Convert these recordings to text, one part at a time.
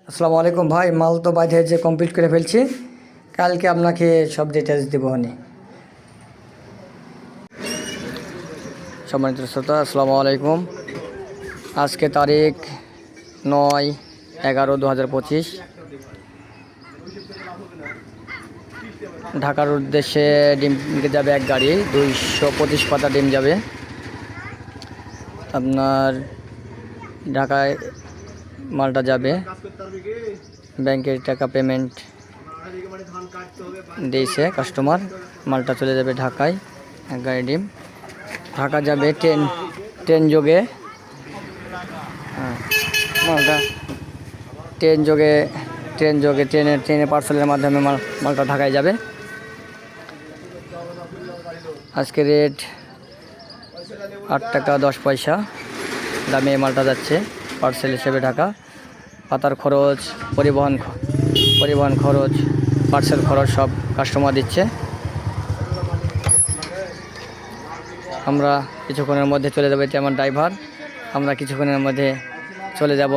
আসসালামু আলাইকুম ভাই, মাল তো বাইরে যে কমপ্লিট করে ফেলছি, কালকে আপনাকে সব ডিটেলস দেবো। সম্মানিত শ্রোতা, আসসালামু আলাইকুম। আজকে তারিখ 9/11/2025। ঢাকার উদ্দেশ্যে ডিম যাবে এক গাড়ি, 225 পাতা ডিম যাবে আপনার ঢাকায়। মালটা যাবে, ব্যাংকের টাকা পেমেন্ট দিয়েছে কাস্টমার, মালটা চলে যাবে ঢাকায়। এক গাড়ি ডিম ঢাকা যাবে ট্রেন যোগে। মালটা ট্রেনে পার্সেলের মাধ্যমে মালটা ঢাকায় যাবে। আজকে রেট 8 টাকা 10 পয়সা দামে মালটা যাচ্ছে পার্সেল হিসেবে ঢাকা। পাতার খরচ, পরিবহন খরচ, পার্সেল খরচ সব কাস্টমার দিচ্ছে। আমরা কিছুক্ষণের মধ্যে চলে যাবো, এটি আমার ড্রাইভার। আমরা কিছুক্ষণের মধ্যে চলে যাব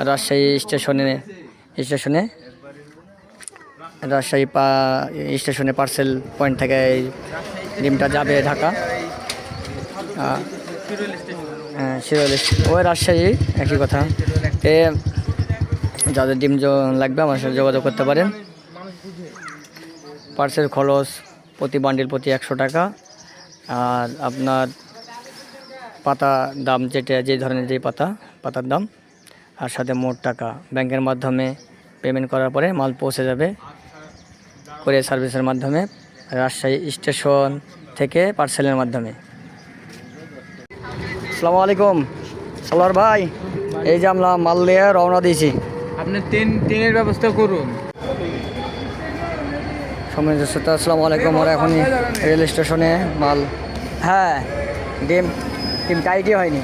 রাজশাহী স্টেশনে পার্সেল পয়েন্ট থেকে এই ডিমটা যাবে ঢাকা। ওই রাজশাহী একই কথা। যাদের ডিম লাগবে আমার সাথে যোগাযোগ করতে পারেন। পার্সেল খরচ প্রতি বান্ডিল প্রতি 100 টাকা। আর আপনার পাতা দাম যে ধরনের পাতার দাম, আর সাথে মোট টাকা ব্যাংকের মাধ্যমে পেমেন্ট করার পরে মাল পৌঁছে যাবে কুরিয়ার সার্ভিসের মাধ্যমে রাজশাহী স্টেশন থেকে পার্সেলের মাধ্যমে। আসসালামু আলাইকুম সালোয়ার ভাই, এই যে আমরা মাল দিয়ে রওনা দিয়েছি। আপনি ট্রেনের ব্যবস্থা করুন। সম্মানিত শ্রোতা, আসসালামু আলাইকুম। ওরা এখনই রেল স্টেশনে মাল। হ্যাঁ, ডিম টাইটই হয়নি।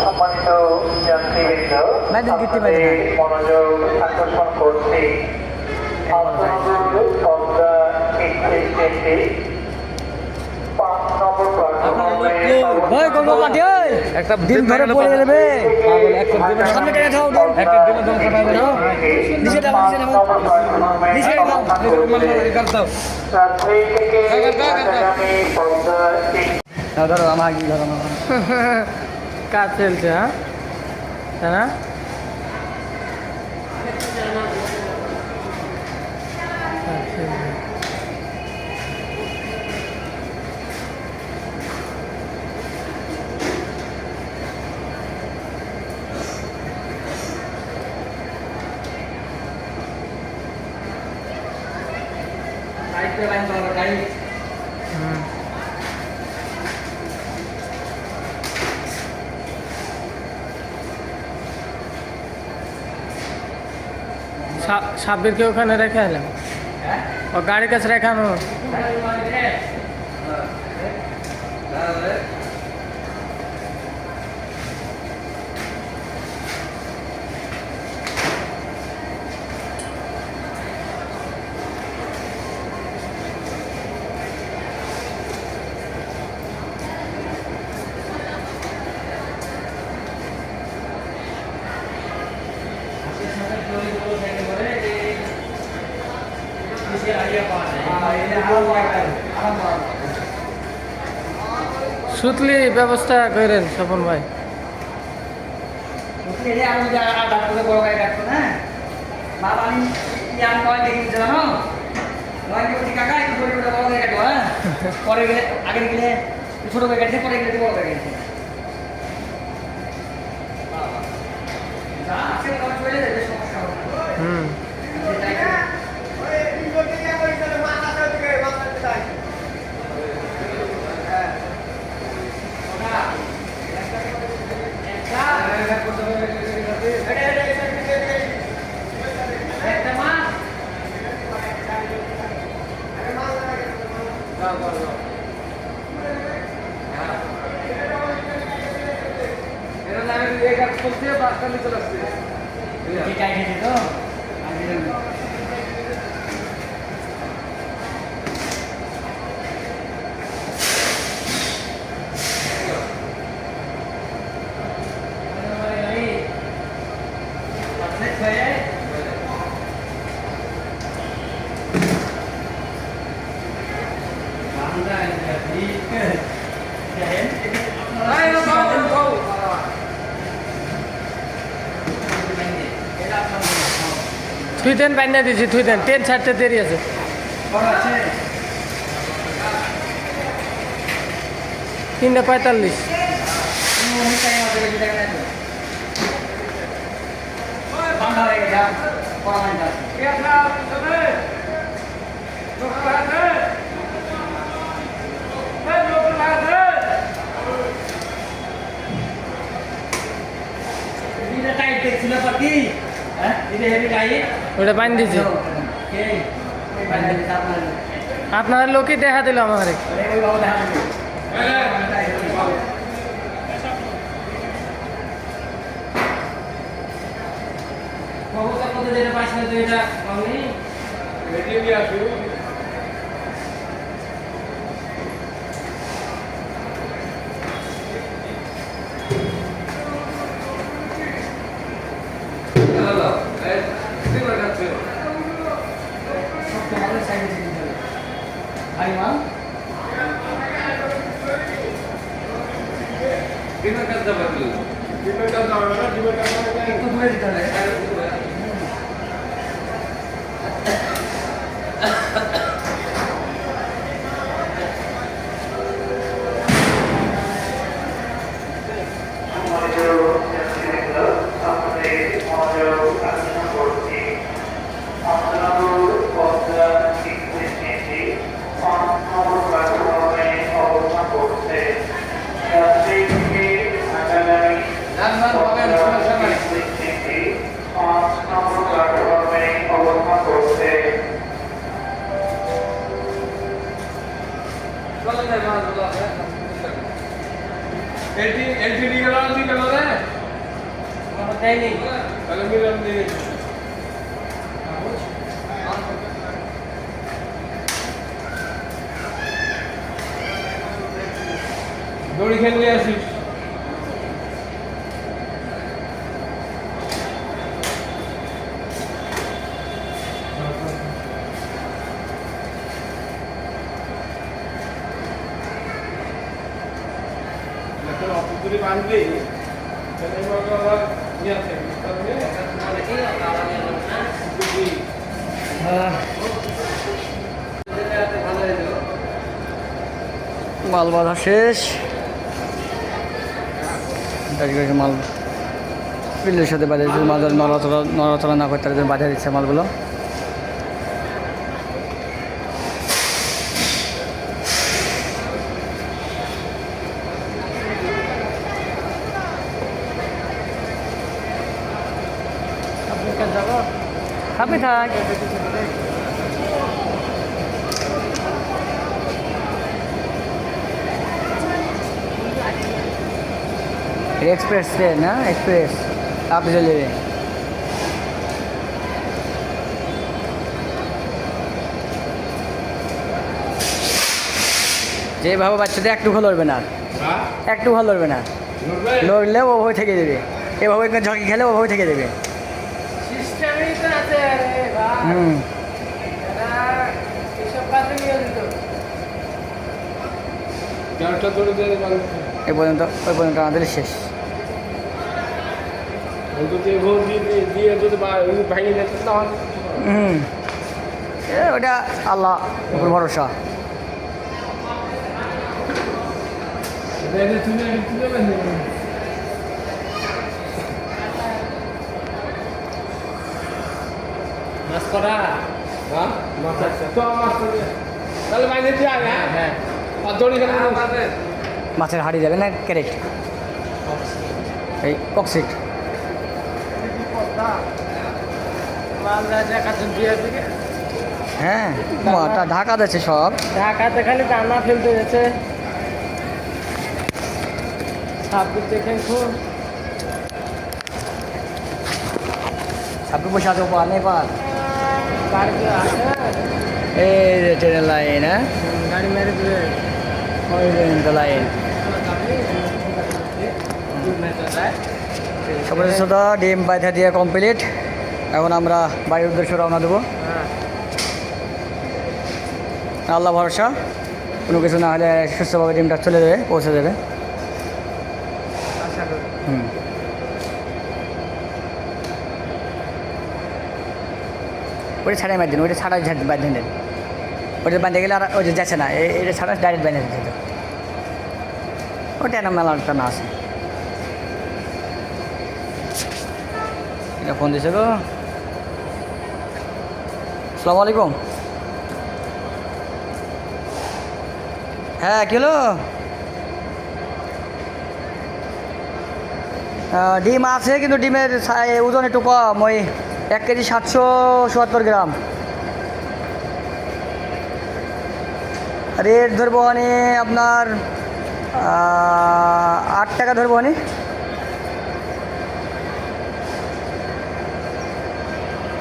সম্মানিত যাত্রীবৃন্দ, মনোযোগ আকর্ষণ করছি। পদ্মা এক্সপ্রেস ট্রেনটি 5 নম্বর প্ল্যাটফর্মে একটা ডিম ধরে পড়ে যাবে। সামনে টেনে দাও, একটা ডিম দাও, নিচে দাও, নিচে দাও। রাত্রি থেকে আগামী পদ্মা ধরো আমার কাজ চলছে, হ্যাঁ তাই না? সাব্বিরকে ওখানে রেখে এলাম, ও গাড়ির কাছে রেখানো। সুতলি ব্যবস্থা করেন স্বপন ভাই। পরে গেলে আগে গেলে ছোট গাড়ি কাটছে, পরে গেলে বড় গাড়ি কাটছে। তো তুই দেন বাইনা দিছি তুই দেন ট্রেন ছাড়তে দেরি আছে 3:45 ওটা বাইন দিছি আপনার লোকই দেখা দিল আমার দড়ি খেললে আসিস অপরদূরে বাঁধলে মাল বাঁধা শেষ মাল পিলের সাথে বাঁধা দিচ্ছে মাল নড়াচড়া না করতে তার জন্য বাঁধা দিচ্ছে মালগুলো আপনি থাক एक्सप्रेस ट्रेन ना एक्सप्रेस आप चले যেভাবে বাচ্চাদের একটু ভালো লড়বে না একটু ভালো লড়বে না লড়লে ওভাবে থেকে দেবে এভাবে ঝাঁকি খেলে ওভাবে থেকে দেবে হুম এই পর্যন্ত ওই পর্যন্ত আমাদের শেষ ওটা আল্লাহ উপর ভরসা মাছের হাড়ি যাবে না ক্যারেট এই অক্সিড হ্যাঁ মাটা ঢাকা দিচ্ছে সব ঢাকাতে খালি দানা ফেলতে যাচ্ছে সাবুক দেখেন খুব সাবুক বসে আছে ওপর নেই পার গাড়ি আছে এই যে ট্রেনের লাইন হ্যাঁ গাড়ি মেরে দিবে ওই পর্যন্ত লাইন সবার সাথে ডিম বাইথা দিয়ে কমপ্লিট এখন আমরা বাড়ির উদ্দেশ্যে রওনা দেবো আল্লাহ ভরসা কোনো কিছু না হলে সুস্থভাবে ডিমটা চলে যাবে, পৌঁছে যাবে। আশা করি। হুম। ওইটা ছাড়াই মার দিন, ওইটা ছাড়াই বাঁধে দেন। ওইটা বাঁধে গেলে আর ওই যে যাচ্ছে না, এটা ছাড়া ডাইরেক্ট বাঁধে দিতে। ওটা না মেলাটা না আছে। এটা ফোন দিছে গো। আসসালামু আলাইকুম। হ্যাঁ, কী হলো? ডিম আছে, কিন্তু ডিমের ওজন একটু কম, ওই 1 কেজি 777 গ্রাম। রেট ধরবো মানে আপনার 8 টাকা ধরবো মানে।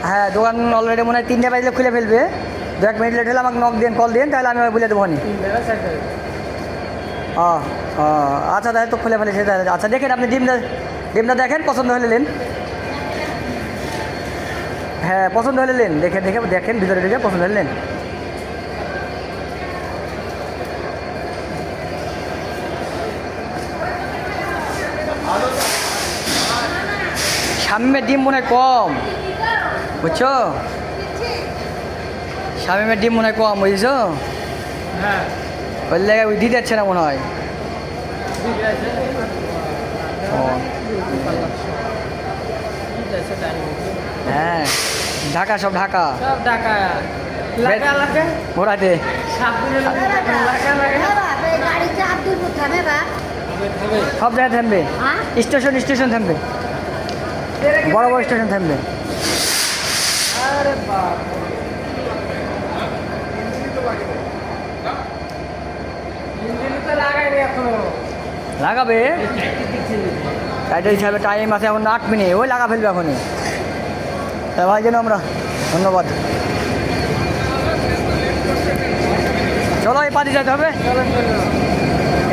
হ্যাঁ, দোকান অলরেডি মনে হয় 3টে বাজলে খুলে ফেলবে। 1 মিনিট লেট হলে আমাকে নক দিন, কল দিন, তাহলে আমি বলে দেবো নি। 3 টাকা 4 টাকা। আচ্ছা, তাহলে তো খুলে ফেলেছে। আচ্ছা, দেখেন আপনি ডিমটা দেখেন, পছন্দ হলে নেন। হ্যাঁ, পছন্দ হলে নেন, দেখেন ভিতরে ঢুকে পছন্দ হলে নেন। শামিমের ডিম মনে হয় কম, বুঝছো? শামিমের ডিম মনে হয় কম, বুঝছো? হ্যাঁ, ওই লেগে ওই দিতে যাচ্ছে না মনে হয়। ঠিক আছে। ও ঠিক আছে, তাই হোক। হ্যাঁ, ঢাকা, সব ঢাকা সব টাকা লাগা লাগে। ঘোরাতে। 7 দিনের লাগা লাগে। গাড়ি চাপ দিব থামে বা হবে। সব জায়গায় থামবে, হ্যাঁ স্টেশন থামবে, বড় বড় স্টেশন থামবে। আরে বাপ, ইঞ্জিন তো লাগাইনি এখনো। লাগাবে, টাইটেল হিসাবে টাইম আছে এখন 8 মিনিট, ওই লাগা ফেলবে এখনই। ভাই যেন আমরা ধন্যবাদ। চলো, এই পাতি যেতে হবে।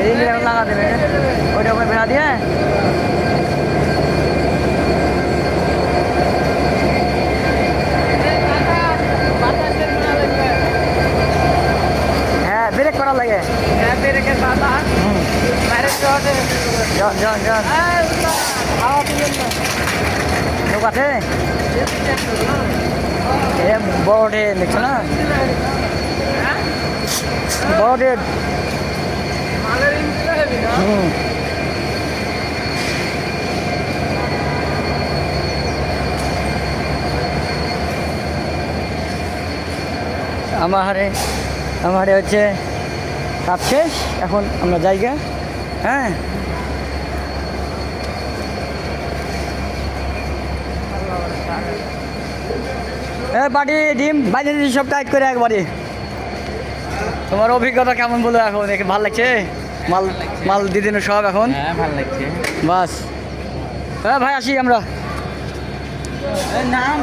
এই ইঞ্জিন এখন লাগা দেবে, ওইটা ওখানে ফেরা দিয়ে। হ্যাঁ, ব্রেক করা লাগে। হ্যাঁ, ব্রেকের বাতাস বাইরে চলে। যান। হাওয়া দিলেন না। লোক আছে, এ বড় ট্রেন দেখছো না, বড় ট্রেন। মালের ইঞ্জিন হেবি না। হুম। আমারে হচ্ছে কাজ শেষ, এখন আমরা জায়গা। হ্যাঁ, বাড়ি ডিম বাইরে সব টাইট করে একবারে। তোমার অভিজ্ঞতা কেমন বলো এখন? দেখে ভালো লাগছে? মাল দিয়ে দিন সব এখন। হ্যাঁ, ভালো লাগছে। বাস। হ্যাঁ ভাই, আসি আমরা। নাম